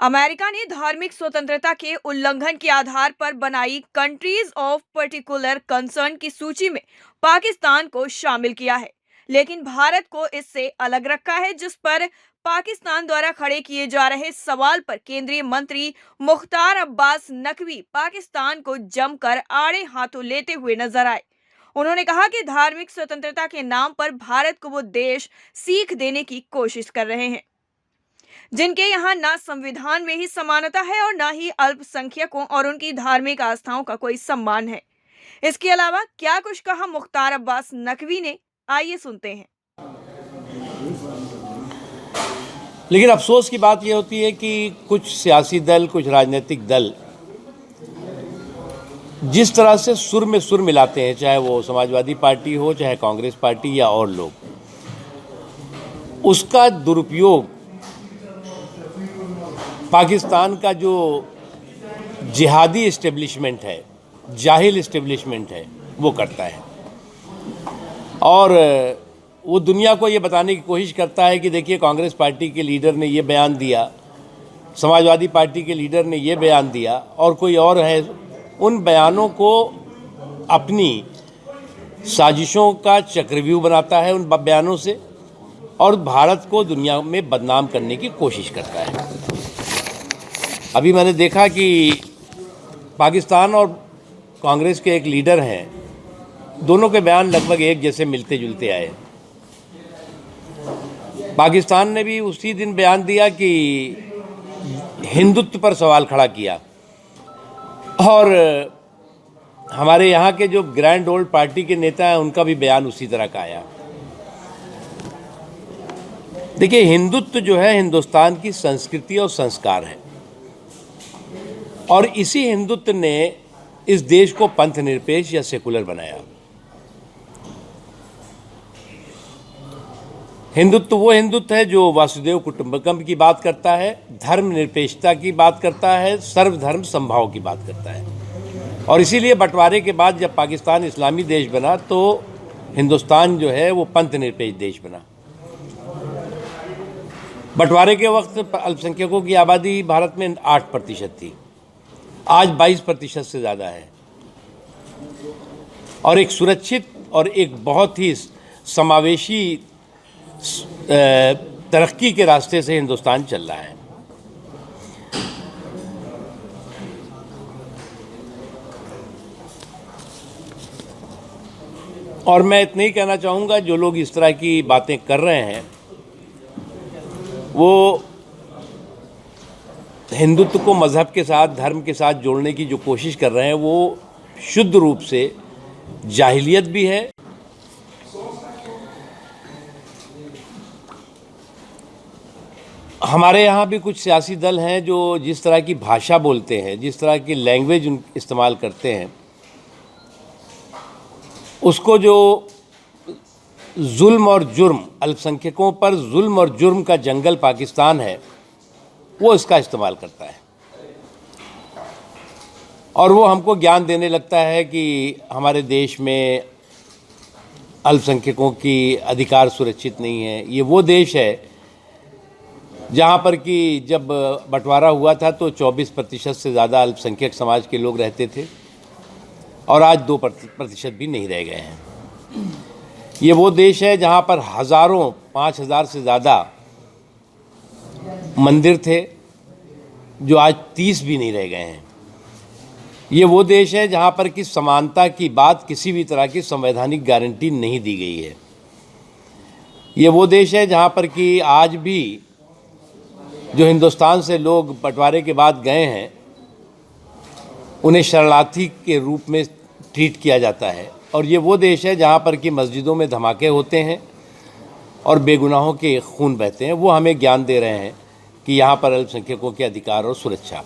America ने धार्मिक स्वतंत्रता के उल्लंघन के आधार पर बनाई कंट्रीज ऑफ पर्टिकुलर कंसर्न की सूची में पाकिस्तान को शामिल किया है, लेकिन भारत को इससे अलग रखा है, जिस पर पाकिस्तान द्वारा खड़े किए जा रहे सवाल पर केंद्रीय मंत्री मुख्तार अब्बास नकवी पाकिस्तान को जमकर आड़े हाथों लेते हुए नजर आए। उन्होंने कहा कि धार्मिक स्वतंत्रता के नाम पर भारत को वो देश सीख देने की कोशिश कर रहे हैं जिनके यहाँ ना संविधान में ही समानता है और ना ही अल्पसंख्यकों और उनकी धार्मिक आस्थाओं का कोई सम्मान है। इसके अलावा क्या कुछ कहा मुख्तार अब्बास नकवी ने, आइए सुनते हैं। लेकिन अफसोस की बात यह होती है कि कुछ सियासी दल, कुछ राजनीतिक दल जिस तरह से सुर में सुर मिलाते हैं, चाहे वो समाजवादी पार्टी हो, चाहे कांग्रेस पार्टी या और लोग, उसका दुरुपयोग पाकिस्तान का जो जिहादी इस्टेब्लिशमेंट है, जाहिल इस्टेब्लिशमेंट है, वो करता है। और वो दुनिया को ये बताने की कोशिश करता है कि देखिए, कांग्रेस पार्टी के लीडर ने ये बयान दिया, समाजवादी पार्टी के लीडर ने ये बयान दिया, और कोई और है। उन बयानों को अपनी साजिशों का चक्रव्यूह बनाता है उन बयानों से, और भारत को दुनिया में बदनाम करने की कोशिश करता है। अभी मैंने देखा कि पाकिस्तान और कांग्रेस के एक लीडर हैं, दोनों के बयान लगभग एक जैसे मिलते जुलते आए। पाकिस्तान ने भी उसी दिन बयान दिया कि हिंदुत्व पर सवाल खड़ा किया, और हमारे यहाँ के जो ग्रैंड ओल्ड पार्टी के नेता हैं, उनका भी बयान उसी तरह का आया। देखिए, हिंदुत्व जो है हिंदुस्तान की संस्कृति और संस्कार है, और इसी हिंदुत्व ने इस देश को पंथ निरपेक्ष या सेकुलर बनाया। हिंदुत्व वो हिंदुत्व है जो वासुदेव कुटुंबकम की बात करता है, धर्म निरपेक्षता की बात करता है, सर्वधर्म समभाव की बात करता है। और इसीलिए बंटवारे के बाद जब पाकिस्तान इस्लामी देश बना, तो हिंदुस्तान जो है वो पंथ निरपेक्ष देश बना। बंटवारे के वक्त अल्पसंख्यकों की आबादी भारत में 8% थी, आज 22% से ज़्यादा है। और एक सुरक्षित और एक बहुत ही समावेशी तरक्की के रास्ते से हिंदुस्तान चल रहा है। और मैं इतना ही कहना चाहूँगा, जो लोग इस तरह की बातें कर रहे हैं वो हिंदुत्व को मज़हब के साथ, धर्म के साथ जोड़ने की जो कोशिश कर रहे हैं, वो शुद्ध रूप से जाहिलियत भी है। हमारे यहाँ भी कुछ सियासी दल हैं जो जिस तरह की भाषा बोलते हैं, जिस तरह की लैंग्वेज इस्तेमाल करते हैं, उसको जो जुल्म और जुर्म, अल्पसंख्यकों पर जुल्म और जुर्म का जंगल पाकिस्तान है, वो इसका इस्तेमाल करता है। और वो हमको ज्ञान देने लगता है कि हमारे देश में अल्पसंख्यकों की अधिकार सुरक्षित नहीं है। ये वो देश है जहाँ पर कि जब बंटवारा हुआ था तो 24% से ज़्यादा अल्पसंख्यक समाज के लोग रहते थे, और आज 2% भी नहीं रह गए हैं। ये वो देश है जहाँ पर हज़ारों, 5,000 से ज़्यादा मंदिर थे, जो आज 30 भी नहीं रह गए हैं। ये वो देश है जहाँ पर कि समानता की बात, किसी भी तरह की संवैधानिक गारंटी नहीं दी गई है। ये वो देश है जहाँ पर कि आज भी जो हिंदुस्तान से लोग बंटवारे के बाद गए हैं, उन्हें शरणार्थी के रूप में ट्रीट किया जाता है। और ये वो देश है जहाँ पर कि मस्जिदों में धमाके होते हैं और बेगुनाहों के खून बहते हैं। वो हमें ज्ञान दे रहे हैं कि यहाँ पर अल्पसंख्यकों के अधिकार और सुरक्षा,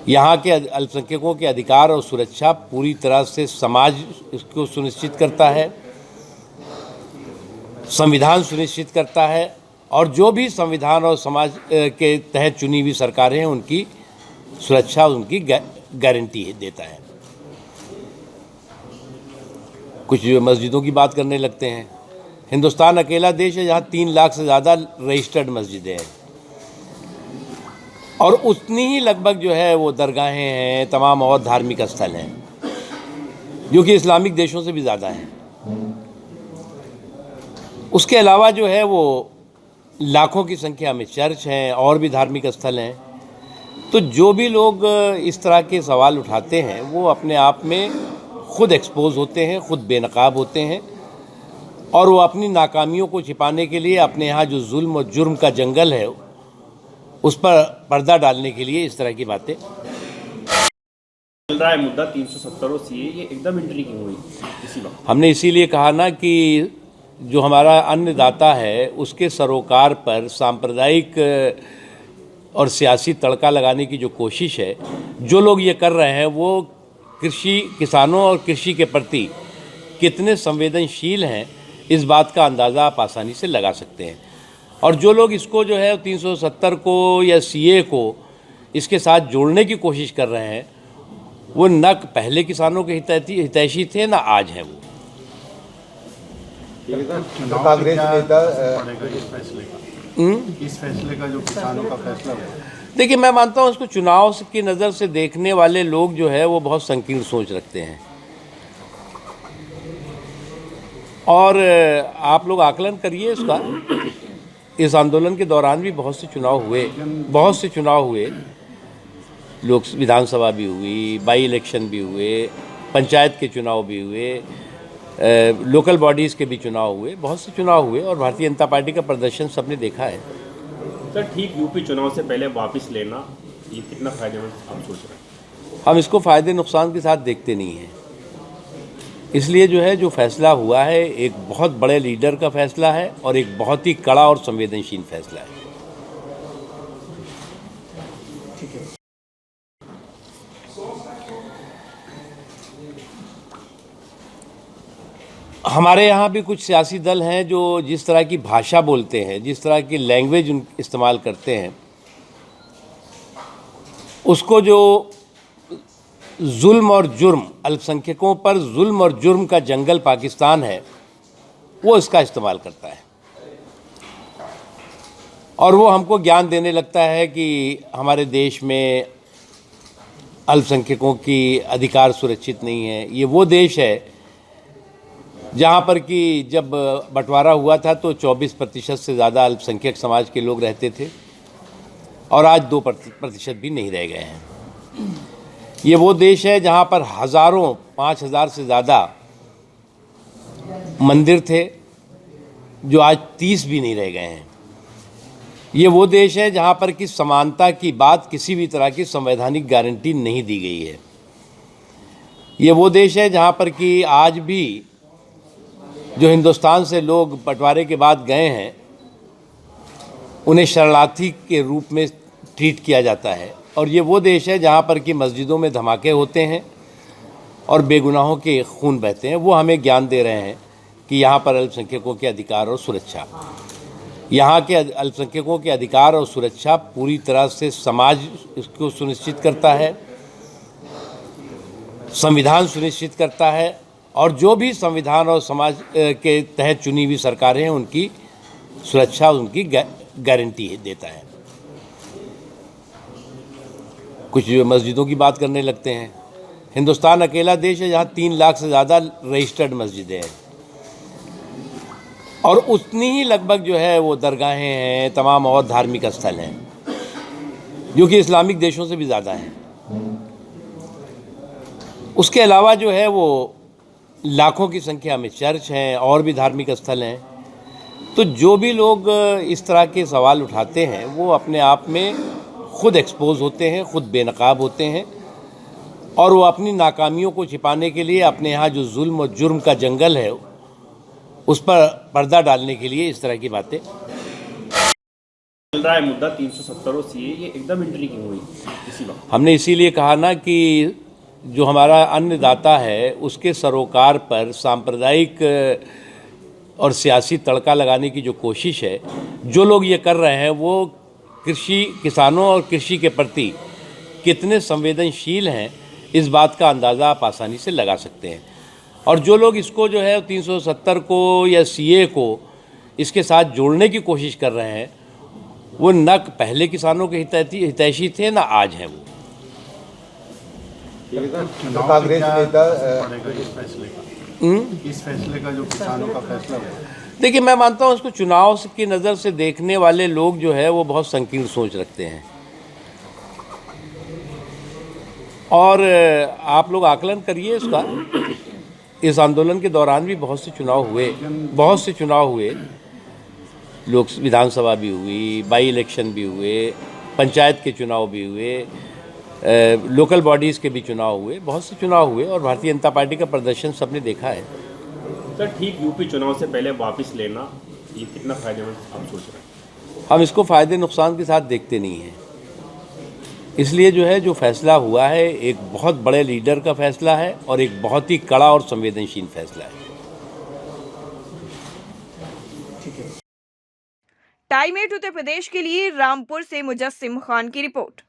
यहाँ के अल्पसंख्यकों के अधिकार और सुरक्षा पूरी तरह से समाज इसको सुनिश्चित करता है, संविधान सुनिश्चित करता है, और जो भी संविधान और समाज के तहत चुनी हुई सरकारें हैं, उनकी सुरक्षा, उनकी गारंटी देता है। कुछ मस्जिदों की बात करने लगते हैं। हिंदुस्तान अकेला देश है जहाँ 3 लाख से ज़्यादा रजिस्टर्ड मस्जिदें हैं, और उतनी ही लगभग जो है वो दरगाहें हैं, तमाम और धार्मिक स्थल हैं, जो कि इस्लामिक देशों से भी ज़्यादा हैं। उसके अलावा जो है वो लाखों की संख्या में चर्च हैं और भी धार्मिक स्थल हैं। तो जो भी लोग इस तरह के सवाल उठाते हैं वो अपने आप में खुद एक्सपोज होते हैं, खुद बेनकाब होते हैं, और वो अपनी नाकामियों को छिपाने के लिए अपने यहाँ जो जुल्म और जुर्म का जंगल है उस पर पर्दा डालने के लिए इस तरह की बातें। चल रहा है मुद्दा 370 और सीए, ये एकदम एंट्री क्यों हुई इसी वक्त? हमने इसीलिए कहा ना कि जो हमारा अन्नदाता है उसके सरोकार पर सांप्रदायिक और सियासी तड़का लगाने की जो कोशिश है, जो लोग ये कर रहे हैं वो किसानों और कृषि के प्रति कितने संवेदनशील हैं, इस बात का अंदाज़ा आप आसानी से लगा सकते हैं। और जो लोग इसको जो है 370 को या सीए को इसके साथ जोड़ने की कोशिश कर रहे हैं, वो न पहले किसानों के हितैषी थे न आज हैं वो। कांग्रेस नेता इस फैसले का जो किसानों का फैसला है, देखिए, मैं मानता हूँ इसको चुनाव की नज़र से देखने वाले लोग जो है वो बहुत संकीर्ण सोच रखते हैं। और आप लोग आकलन करिए इसका। इस आंदोलन के दौरान भी बहुत से चुनाव हुए, लोक विधानसभा भी हुई, बाई इलेक्शन भी हुए, पंचायत के चुनाव भी हुए, लोकल बॉडीज़ के भी चुनाव हुए, बहुत से चुनाव हुए, और भारतीय जनता पार्टी का प्रदर्शन सबने देखा है। सर, ठीक यूपी चुनाव से पहले वापस लेना ये कितना फायदेमंद आप सोच रहे हैं? हम इसको फ़ायदे नुकसान के साथ देखते नहीं हैं। इसलिए जो है, जो फैसला हुआ है एक बहुत बड़े लीडर का फैसला है और एक बहुत ही कड़ा और संवेदनशील फैसला है। हमारे यहाँ भी कुछ सियासी दल हैं जो जिस तरह की भाषा बोलते हैं, जिस तरह की लैंग्वेज इस्तेमाल करते हैं, उसको जो जुल्म और जुर्म, अल्पसंख्यकों पर जुल्म और जुर्म का जंगल पाकिस्तान है, वो इसका इस्तेमाल करता है। और वो हमको ज्ञान देने लगता है कि हमारे देश में अल्पसंख्यकों की अधिकार सुरक्षित नहीं है। ये वो देश है जहाँ पर कि जब बंटवारा हुआ था तो 24% से ज़्यादा अल्पसंख्यक समाज के लोग रहते थे, और आज 2% भी नहीं रह गए हैं। ये वो देश है जहाँ पर हज़ारों, 5,000 से ज़्यादा मंदिर थे, जो आज 30 भी नहीं रह गए हैं। ये वो देश है जहाँ पर कि समानता की बात, किसी भी तरह की संवैधानिक गारंटी नहीं दी गई है। ये वो देश है जहाँ पर कि आज भी जो हिंदुस्तान से लोग बंटवारे के बाद गए हैं, उन्हें शरणार्थी के रूप में ट्रीट किया जाता है। और ये वो देश है जहाँ पर कि मस्जिदों में धमाके होते हैं और बेगुनाहों के खून बहते हैं। वो हमें ज्ञान दे रहे हैं कि यहाँ पर अल्पसंख्यकों के अधिकार और सुरक्षा, यहाँ के अल्पसंख्यकों के अधिकार और सुरक्षा पूरी तरह से समाज इसको सुनिश्चित करता है, संविधान सुनिश्चित करता है, और जो भी संविधान और समाज के तहत चुनी हुई सरकारें हैं उनकी सुरक्षा, उनकी गारंटी देता है। कुछ मस्जिदों की बात करने लगते हैं। हिंदुस्तान अकेला देश है जहाँ 3 लाख से ज़्यादा रजिस्टर्ड मस्जिदें हैं, और उतनी ही लगभग जो है वो दरगाहें हैं, तमाम और धार्मिक स्थल हैं, जो कि इस्लामिक देशों से भी ज़्यादा हैं। उसके अलावा जो है वो लाखों की संख्या में चर्च हैं और भी धार्मिक स्थल हैं। तो जो भी लोग इस तरह के सवाल उठाते हैं वो अपने आप में खुद एक्सपोज होते हैं, खुद बेनकाब होते हैं, और वो अपनी नाकामियों को छिपाने के लिए अपने यहाँ जो जुल्म और जुर्म का जंगल है उस पर पर्दा डालने के लिए इस तरह की बातें। चल रहा है मुद्दा 370 और सीए, ये एकदम एंट्री क्यों हुई इसी वक्त? हमने इसीलिए कहा ना कि जो हमारा अन्नदाता है उसके सरोकार पर सांप्रदायिक और सियासी तड़का लगाने की जो कोशिश है, जो लोग ये कर रहे हैं वो किसानों और कृषि के प्रति कितने संवेदनशील हैं, इस बात का अंदाज़ा आप आसानी से लगा सकते हैं। और जो लोग इसको जो है 370 को या सीए को इसके साथ जोड़ने की कोशिश कर रहे हैं, वो न पहले किसानों के हितैषी थे ना आज हैं वो। चुनाव कांग्रेस से क्या नेता, पड़ेगा इस फैसले का? इस फैसले का जो किसानों का फैसला हुआ, देखिए, मैं मानता हूँ इसको चुनाव की नज़र से देखने वाले लोग जो है वो बहुत संकीर्ण सोच रखते हैं। और आप लोग आकलन करिए इसका। इस आंदोलन के दौरान भी बहुत से चुनाव हुए, लोक विधानसभा भी हुई, बाई इलेक्शन भी हुए, पंचायत के चुनाव भी हुए, लोकल बॉडीज़ के भी चुनाव हुए, बहुत से चुनाव हुए और भारतीय जनता पार्टी का प्रदर्शन सबने देखा है। सर ठीक यूपी चुनाव से पहले वापस लेना ये कितना फायदेमंद आप सोच रहे हैं? हम इसको फ़ायदे नुकसान के साथ देखते नहीं हैं। इसलिए जो है जो फैसला हुआ है एक बहुत बड़े लीडर का फैसला है और एक बहुत ही कड़ा और संवेदनशील फैसला है। टाइम 8 उत्तर प्रदेश के लिए रामपुर से मुजस्सिम खान की रिपोर्ट।